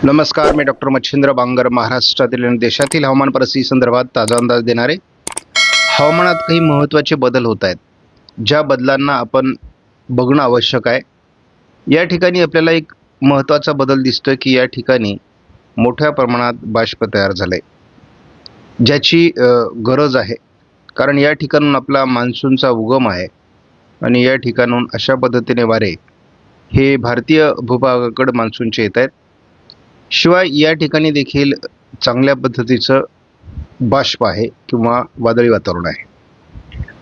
नमस्कार, मी डॉक्टर मच्छिंद्र बांगर. महाराष्ट्रातील आणि देशातील हवामान परिस्थिती संदर्भात ताजा अंदाज देणारे. हवामानात काही महत्त्वाचे बदल होत आहेत, ज्या बदलांना आपण बघणं आवश्यक आहे. या ठिकाणी आपल्याला एक महत्त्वाचा बदल दिसतोय की या ठिकाणी मोठ्या प्रमाणात बाष्प तयार झाले, ज्याची गरज आहे. कारण या ठिकाणून आपला मान्सूनचा उगम आहे आणि या ठिकाणून अशा पद्धतीने वारे हे भारतीय भूभागाकडे मान्सूनचे येत आहेत. शिवाय या ठिकाणी देखील चांगल्या पद्धतीचं बाष्प आहे किंवा वादळी वातावरण आहे.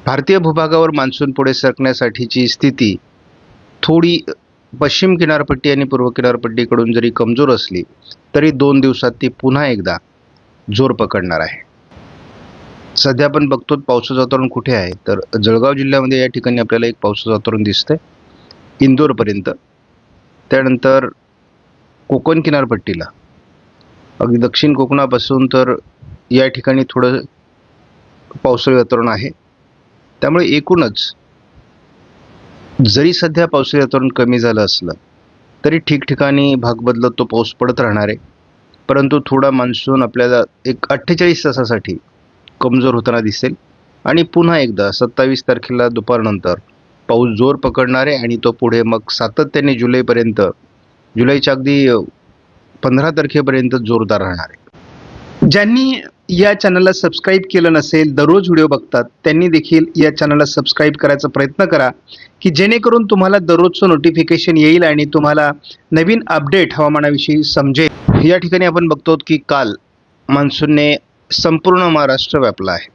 भारतीय भूभागावर मान्सून पुढे सरकण्यासाठीची स्थिती थोडी पश्चिम किनारपट्टी आणि पूर्व किनारपट्टीकडून जरी कमजोर असली तरी 2 दिवसात ती पुन्हा एकदा जोर पकडणार आहे. सध्या आपण बघतो पावसाचं वातावरण कुठे आहे, तर जळगाव जिल्ह्यामध्ये या ठिकाणी आपल्याला एक पावसाचं वातावरण दिसतंय इंदोरपर्यंत. त्यानंतर कोकण किनारपट्टीला अगदी दक्षिण कोकणापासून तर या ठिकाणी थोडं पावसाळी वातावरण आहे. त्यामुळे एकूणच जरी सध्या पावसाळी वातावरण कमी झालं असलं तरी ठिकठिकाणी भाग बदलत तो पाऊस पडत राहणार आहे. परंतु थोडा मान्सून आपल्याला एक 48 तासासाठी कमजोर होताना दिसेल आणि पुन्हा एकदा 27 तारखेला दुपारनंतर पाऊस जोर पकडणार आहे आणि तो पुढे मग सातत्याने जुलैच्या अगदी 15 तारखेपर्यंत जोरदार राहणार आहे. ज्यांनी या चॅनलला सबस्क्राईब केलं नसेल, दररोज व्हिडिओ बघतात, त्यांनी देखील या चॅनलला सबस्क्राईब करायचा प्रयत्न करा की जेणेकरून तुम्हाला दररोजचं नोटिफिकेशन येईल आणि तुम्हाला नवीन अपडेट हवामानाविषयी समजेल. या ठिकाणी आपण बघतो की काल मान्सूनने संपूर्ण महाराष्ट्र व्यापला आहे.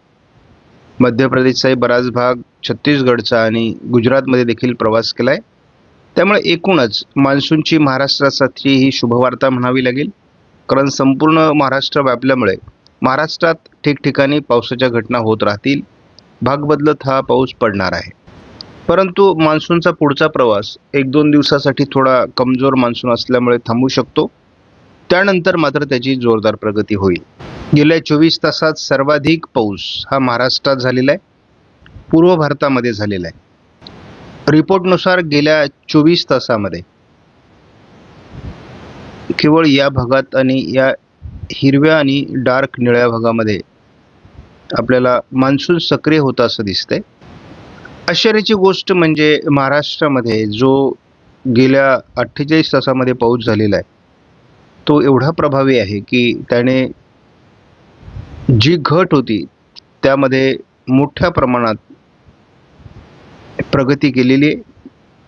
मध्य प्रदेशचाही बराच भाग, छत्तीसगडचा आणि गुजरातमध्ये देखील प्रवास केला आहे. त्यामुळे एकूणच मान्सूनची महाराष्ट्रासाठी ही शुभवार्ता म्हणावी लागेल. कारण संपूर्ण महाराष्ट्र व्यापल्यामुळे महाराष्ट्रात ठिकठिकाणी पावसाच्या घटना होत राहतील. भाग बदलत हा पाऊस पडणार आहे. परंतु मान्सूनचा पुढचा प्रवास 1-2 दिवसासाठी थोडा कमजोर मान्सून असल्यामुळे थांबू शकतो. त्यानंतर मात्र त्याची जोरदार प्रगती होईल. गेल्या 24 तासात सर्वाधिक पाऊस हा महाराष्ट्रात झालेला आहे, पूर्व भारतामध्ये झालेला आहे. रिपोर्टनुसार गेल्या 24 तासामध्ये केवळ या भागात आणि या हिरव्या आणि डार्क निळ्या भागामध्ये आपल्याला मान्सून सक्रिय होता असं दिसतंय. आश्चर्याची गोष्ट म्हणजे महाराष्ट्रामध्ये जो गेल्या 48 तासामध्ये पाऊस झालेला आहे तो एवढा प्रभावी आहे की त्याने जी घट होती त्यामध्ये मोठ्या प्रमाणात प्रगती केलेली आहे.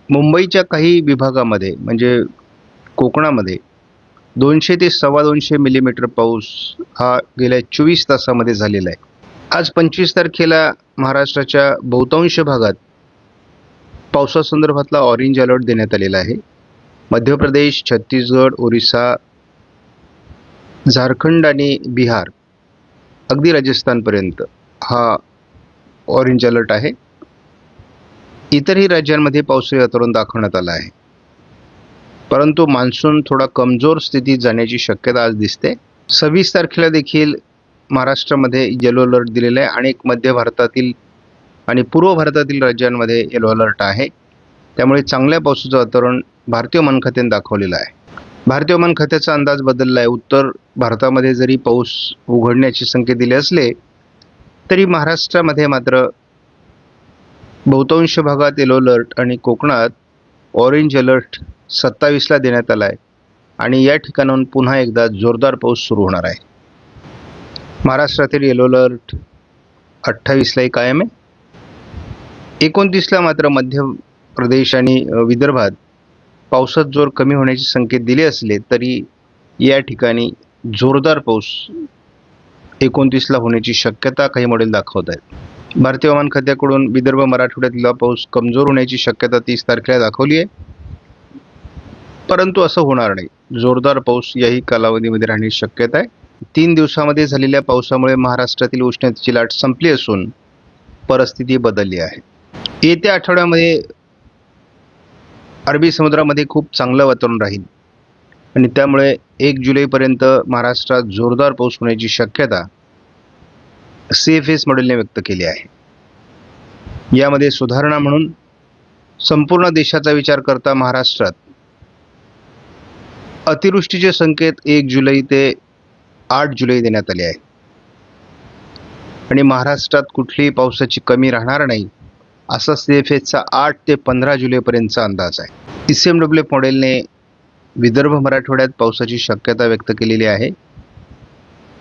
मुंबईच्या काही विभागामध्ये म्हणजे कोकणामध्ये 200 ते 250 मिलीमीटर पाऊस हा गेल्या 24 तासामध्ये झालेला आहे. आज 25 तारखेला महाराष्ट्राच्या बहुतांश भागात पावसासंदर्भातला ऑरेंज अलर्ट देण्यात आलेला आहे. मध्य प्रदेश, छत्तीसगड, ओरिसा, झारखंड आणि बिहार अगदी राजस्थानपर्यंत हा ऑरेंज अलर्ट आहे. इतरही राज्यांमध्ये पावसाळी वातावरण दाखवण्यात आलं आहे. परंतु मान्सून थोडा कमजोर स्थितीत जाण्याची शक्यता आज दिसते. 26 तारखेला देखील महाराष्ट्रामध्ये येलो अलर्ट दिलेला आहे. अनेक मध्य भारतातील आणि पूर्व भारतातील राज्यांमध्ये येलो अलर्ट आहे. त्यामुळे चांगल्या पावसाचं वातावरण भारतीय हवामान खात्याने दाखवलेलं आहे. भारतीय हवामान खात्याचा अंदाज बदलला आहे. उत्तर भारतामध्ये जरी पाऊस उघडण्याचे संकेत दिले असले तरी महाराष्ट्रामध्ये मात्र बहुतांश भागात येलो अलर्ट आणि कोकणात ऑरेंज अलर्ट 27ला देण्यात आला आहे आणि या ठिकाणाहून पुन्हा एकदा जोरदार पाऊस सुरू होणार आहे. महाराष्ट्रातील येलो अलर्ट 28लाही कायम आहे. 29ला मात्र मध्य प्रदेश आणि विदर्भात पावसात जोर कमी होण्याचे संकेत दिले असले तरी या ठिकाणी जोरदार पाऊस 29ला होण्याची शक्यता काही मॉडेल दाखवत आहेत. भारतीय हवामान खात्याकडून विदर्भ मराठवाड्यातला पाऊस कमजोर होण्याची शक्यता 30 तारखेला दाखवली आहे. परंतु असं होणार नाही. जोरदार पाऊस याही कालावधीमध्ये राहण्याची शक्यता आहे. 3 दिवसामध्ये झालेल्या पावसामुळे महाराष्ट्रातील उष्णतेची लाट संपली असून परिस्थिती बदलली आहे. येत्या आठवड्यामध्ये अरबी समुद्रामध्ये खूप चांगलं वातावरण राहील आणि त्यामुळे 1 जुलैपर्यंत महाराष्ट्रात जोरदार पाऊस होण्याची शक्यता CFS मॉडेलने व्यक्त केली आहे. यामध्ये सुधारणा म्हणून संपूर्ण देशाचा विचार करता महाराष्ट्रात अतिवृष्टीचे संकेत 1 जुलै ते 8 जुलै देण्यात आले आहे आणि महाराष्ट्रात कुठलीही पावसाची कमी राहणार नाही असा CFSचा 8 ते 15 जुलैपर्यंतचा अंदाज आहे. ICMW मॉडेलने विदर्भ मराठवाड्यात पावसाची शक्यता व्यक्त केलेली आहे.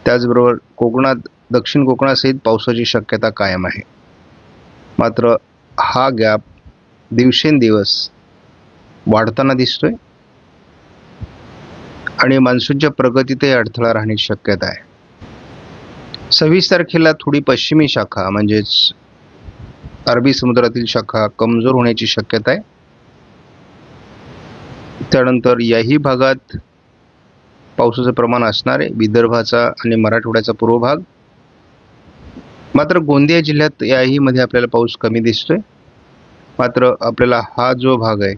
त्याचबरोबर कोकणात, दक्षिण कोकणासहित पावसाची शक्यता कायम आहे. मात्र हा गॅप दिवसेंदिवस वाढताना दिसतोय आणि मान्सूनच्या प्रगतीतही अडथळा राहण्याची शक्यता आहे. 26 तारखेला थोडी पश्चिमी शाखा म्हणजेच अरबी समुद्रातील शाखा कमजोर होण्याची शक्यता आहे. त्यानंतर याही भागात पावसाचं प्रमाण असणार आहे, विदर्भाचा आणि मराठवाड्याचा पूर्व भाग. मात्र गोंदिया जिल्ह्यात याही मध्ये आपल्याला पाऊस कमी दिसतोय. मात्र आपल्याला हा जो भाग आहे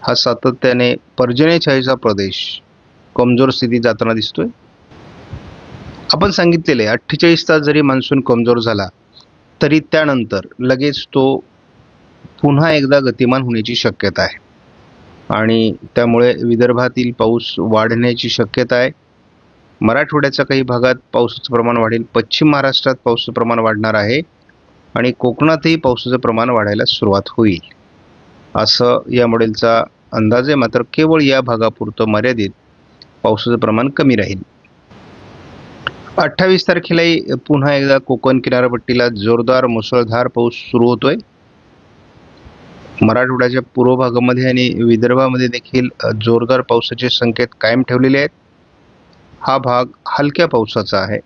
हा सातत्याने पर्जन्यछायेचा प्रदेश कमजोर स्थितीत जाताना दिसतोय. आपण सांगितलेले 48 तास जरी मान्सून कमजोर झाला तरी त्यानंतर लगेच तो पुन्हा एकदा गतिमान होण्याची शक्यता आहे आणि त्यामुळे विदर्भातील पाऊस वाढण्याची शक्यता आहे. मराठवाड्याच्या काही भागात पावसाचं प्रमाण वाढेल, पश्चिम महाराष्ट्रात पावसाचं प्रमाण वाढणार आहे आणि कोकणातही पावसाचं प्रमाण वाढायला सुरुवात होईल असं या मॉडेलचा अंदाज आहे. मात्र केवळ या भागापुरतं मर्यादित पावसाचं प्रमाण कमी राहील. 28 तारखेलाही पुन्हा एकदा कोकण किनारपट्टीला जोरदार मुसळधार पाऊस सुरू होतोय. मराठवाड्याच्या पूर्व भागामध्ये आणि विदर्भामध्ये देखील जोरदार पावसाचे संकेत कायम ठेवलेले आहेत. हा भाग हलक्या पावसाचा आहे.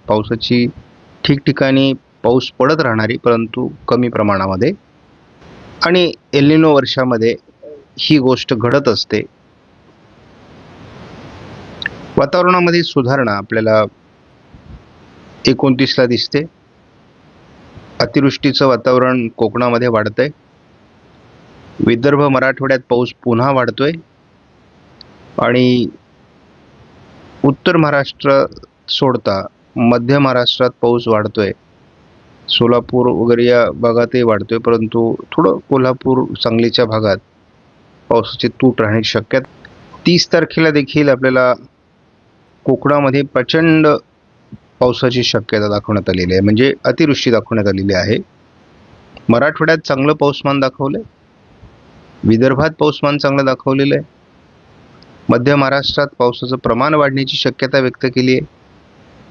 पावसाची ठिकठिकाणी पाऊस पडत राहणारी परंतु कमी प्रमाणामध्ये आणि एल निनो वर्षामध्ये ही गोष्ट घडत असते. वातावरणामध्ये सुधारणा आपल्याला 29 ला दिसते. अतिवृष्टीचं वातावरण कोकणामध्ये वाढतंय. विदर्भ मराठवाड्यात पाऊस पुन्हा वाढतोय आणि उत्तर महाराष्ट्र सोडता मध्य महाराष्ट्रात पाऊस वाढतोय. सोलापूर वगैरे या भागातही वाढतोय, परंतु थोडं कोल्हापूर सांगलीच्या भागात पावसाची तूट राहण्याची शक्यता. 30 तारखेला देखील आपल्याला कोकणामध्ये प्रचंड पावसाची शक्यता दाखवण्यात आलेली आहे, म्हणजे अतिवृष्टी दाखवण्यात आलेली आहे. मराठवाड्यात चांगलं पाऊसमान दाखवलंय, विदर्भात पाऊसमान चांगलं दाखवलेलं आहे, मध्य महाराष्ट्रात पावसाचं प्रमाण वाढण्याची शक्यता व्यक्त केली आहे.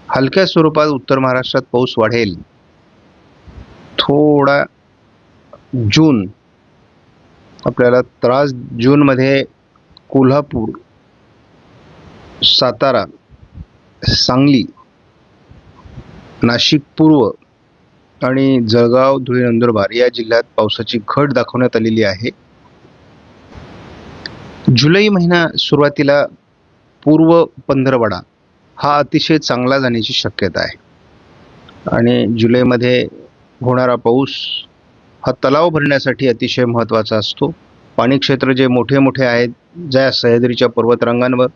हलक्या स्वरूपात उत्तर महाराष्ट्रात पाऊस वाढेल. थोडा जून आपल्याला त्रास, जूनमध्ये कोल्हापूर, सातारा, सांगली, नाशिक पूर्व आणि जळगाव, धुळे, नंदुरबार या जिल्ह्यात पावसाची घट दाखवण्यात आलेली आहे. जुलै महिना सुरुवातीला पूर्व पंधरवडा हा अतिशय चांगला जाण्याची शक्यता आहे आणि जुलैमध्ये होणारा पाऊस हा तलाव भरण्यासाठी अतिशय महत्त्वाचा असतो. पाणी क्षेत्र जे मोठे मोठे आहेत, ज्या सह्याद्रीच्या पर्वतरांगांवर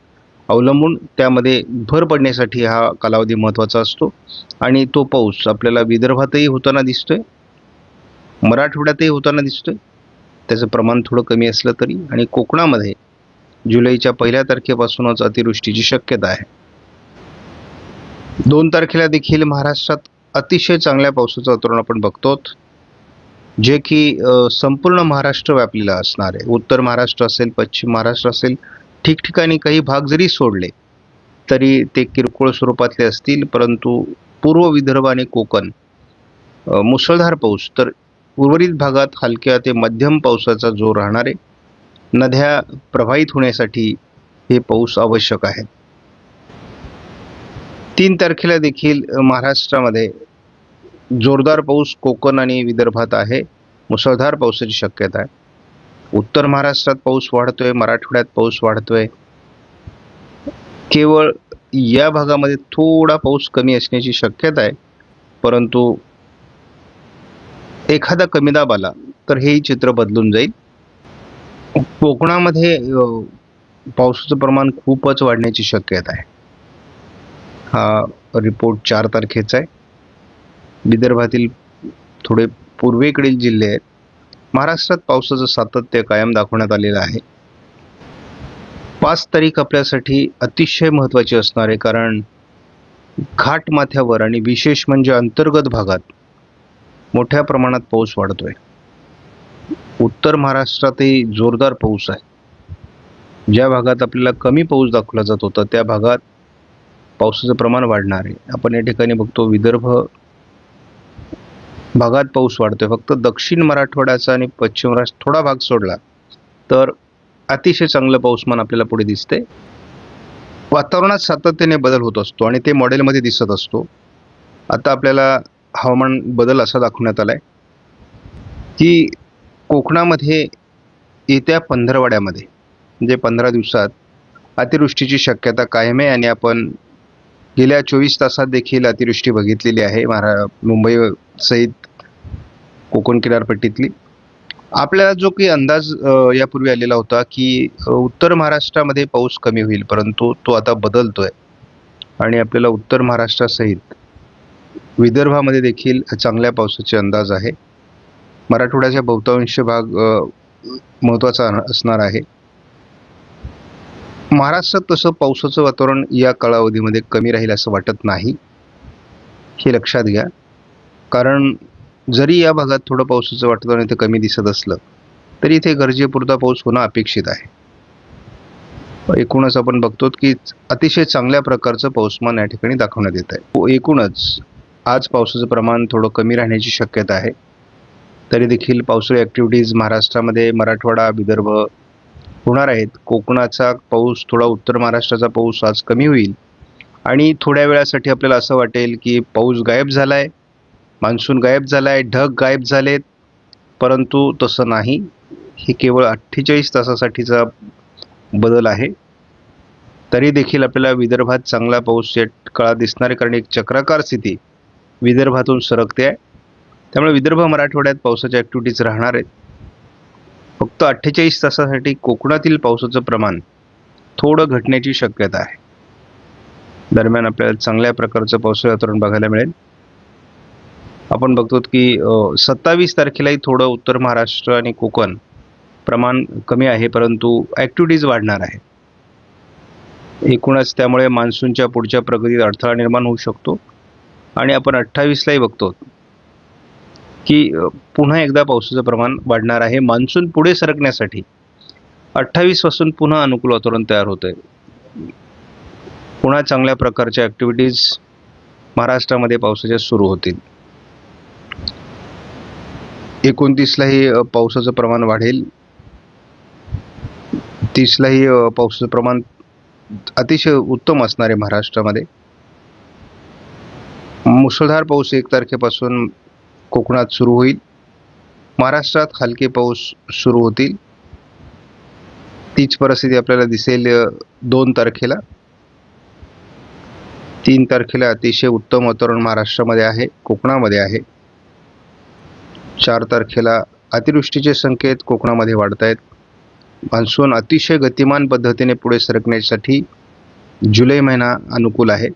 अवलंबून, त्यामध्ये भर पडण्यासाठी हा कालावधी महत्त्वाचा असतो आणि तो पाऊस आपल्याला विदर्भातही होताना दिसतोय, मराठवाड्यातही होताना दिसतोय. त्याचं प्रमाण थोडं कमी असलं तरी, आणि कोकणामध्ये जुलैच्या 1 तारखेपासूनच अतिवृष्टीची शक्यता आहे. 2 तारखेला देखील महाराष्ट्रात अतिशय चांगल्या पावसाचं वातावरण आपण बघतो, जे की संपूर्ण महाराष्ट्र व्यापलेला असणार आहे. उत्तर महाराष्ट्र असेल, पश्चिम महाराष्ट्र असेल, ठिकठिकाणी काही भाग जरी सोडले तरी ते किरकोळ स्वरूपातले असतील, परंतु पूर्व विदर्भ आणि कोकण मुसळधार पाऊस, तर उर्वरित भागात हलक्या ते मध्यम पावसाचा जोर राहणार आहे. नद्या प्रवाहित होण्यासाठी हे पाऊस आवश्यक आहे. 3 तारखेला देखील महाराष्ट्रामध्ये जोरदार पाऊस कोकण आणि विदर्भात आहे. मुसळधार पावसाची शक्यता आहे. उत्तर महाराष्ट्रात पाऊस वाढतोय, मराठवाड्यात पाऊस वाढतोय. केवळ या भागामध्ये थोडा पाऊस कमी असण्याची शक्यता आहे, परंतु एखादा कमी दाब आला तर हेही चित्र बदलून जाईल. कोकणामध्ये पावसाचं प्रमाण खूपच वाढण्याची शक्यता आहे. हा रिपोर्ट 4 तारखेचा आहे. विदर्भातील थोडे पूर्वेकडील जिल्हे आहेत. महाराष्ट्रात पावसाचं सातत्य कायम दाखवण्यात आलेलं आहे. 5 तारीख आपल्यासाठी अतिशय महत्त्वाची असणार आहे, कारण घाट माथ्यावर आणि विशेष म्हणजे अंतर्गत भागात मोठ्या प्रमाणात पाऊस वाढतोय. उत्तर महाराष्ट्रातही जोरदार पाऊस आहे. ज्या भागात आपल्याला कमी पाऊस दाखवला जात होता त्या भागात पावसाचं प्रमाण वाढणार आहे. आपण या ठिकाणी बघतो विदर्भ भागात पाऊस वाढतोय. फक्त दक्षिण मराठवाड्याचा आणि पश्चिम महाराष्ट्र थोडा भाग सोडला तर अतिशय चांगलं पाऊसमान आपल्याला पुढे दिसते. वातावरणात सातत्याने बदल होत असतो आणि ते मॉडेलमध्ये दिसत असतो. आता आपल्याला हवामान बदल असा दाखवण्यात आलाय की कोकणामध्ये येत्या पंधरवड्यामध्ये म्हणजे 15 दिवसात अतिवृष्टीची शक्यता कायम आहे आणि आपण गेल्या 24 तासात देखील अतिवृष्टी बघितलेली आहे मुंबई सहित कोकण किनारपट्टीतली. आपल्याला जो काही अंदाज यापूर्वी आलेला होता की उत्तर महाराष्ट्रामध्ये पाऊस कमी होईल, परंतु तो आता बदलतोय आणि आपल्याला उत्तर महाराष्ट्रासहित विदर्भामध्ये देखील चांगल्या पावसाचे अंदाज आहे. मराठवाड्याचा बहुतांश भाग महत्त्वाचा असणार आहे. महाराष्ट्रात तसं पावसाचं वातावरण या कालावधीमध्ये कमी राहील असं वाटत नाही, हे लक्षात घ्या. कारण जरी या भागात थोडं पावसाचं वातावरण इथे कमी दिसत असलं तरी इथे गरजेपुरता पाऊस होणं अपेक्षित आहे. एकूणच आपण बघतो की अतिशय चांगल्या प्रकारचं पाऊसमान या ठिकाणी दाखवण्यात येत आहे. एकूणच आज पावसाचं प्रमाण थोडं कमी राहण्याची शक्यता आहे. तरी देखील पावसाळी ॲक्टिव्हिटीज महाराष्ट्रामध्ये मराठवाडा विदर्भ होणार आहेत. कोकणाचा पाऊस, थोडा उत्तर महाराष्ट्राचा पाऊस आज कमी होईल आणि थोड्या वेळासाठी आपल्याला असं वाटेल की पाऊस गायब झालाय, मान्सून गायब झालाय, ढग गायब झालेत, परंतु तसं नाही. हे केवळ 48 तासासाठीचा बदल आहे. तरी देखील आपल्याला विदर्भात चांगला पाऊस या काळात दिसणार आहे, कारण एक चक्राकार स्थिती विदर्भातून सरकते आहे. त्यामुळे विदर्भ मराठवाड्यात पावसाच्या ॲक्टिव्हिटीज राहणार आहेत. फक्त 48 तासासाठी कोकणातील पावसाचं प्रमाण थोडं घटण्याची शक्यता आहे. दरम्यान आपल्याला चांगल्या प्रकारचं पावसाळी वातावरण बघायला मिळेल. आपण बघतो की 27 तारखेलाही थोडं उत्तर महाराष्ट्र आणि कोकण प्रमाण कमी आहे, परंतु ॲक्टिव्हिटीज वाढणार आहे. एकूणच त्यामुळे मान्सूनच्या पुढच्या प्रगतीत अडथळा निर्माण होऊ शकतो आणि आपण 28लाही बघतो की पुन्हा एकदा पावसाचं प्रमाण वाढणार आहे. मान्सून पुढे सरकण्यासाठी 28 पासून पुन्हा अनुकूल वातावरण तयार होत आहे. पुन्हा चांगल्या प्रकारच्या ॲक्टिव्हिटीज महाराष्ट्रामध्ये पावसाच्या सुरू होतील. 29लाही पावसाचं प्रमाण वाढेल. 30लाही पावसाचं प्रमाण अतिशय उत्तम असणार आहे महाराष्ट्रामध्ये. मुसळधार पाऊस 1 तारखेपासून कोकणात सुरू होईल. महाराष्ट्रात हलके पाऊस सुरू होतील. तीच परिस्थिती आपल्याला दिसेल 2 तारखेला. 3 तारखेला अतिशय उत्तम वातावरण महाराष्ट्रामध्ये आहे, कोकणामध्ये आहे. 4 तारखेला अतिवृष्टीचे संकेत कोकणामध्ये वाढत आहेत. मान्सून अतिशय गतिमान पद्धतीने पुढे सरकण्यासाठी जुलै महिना अनुकूल आहे.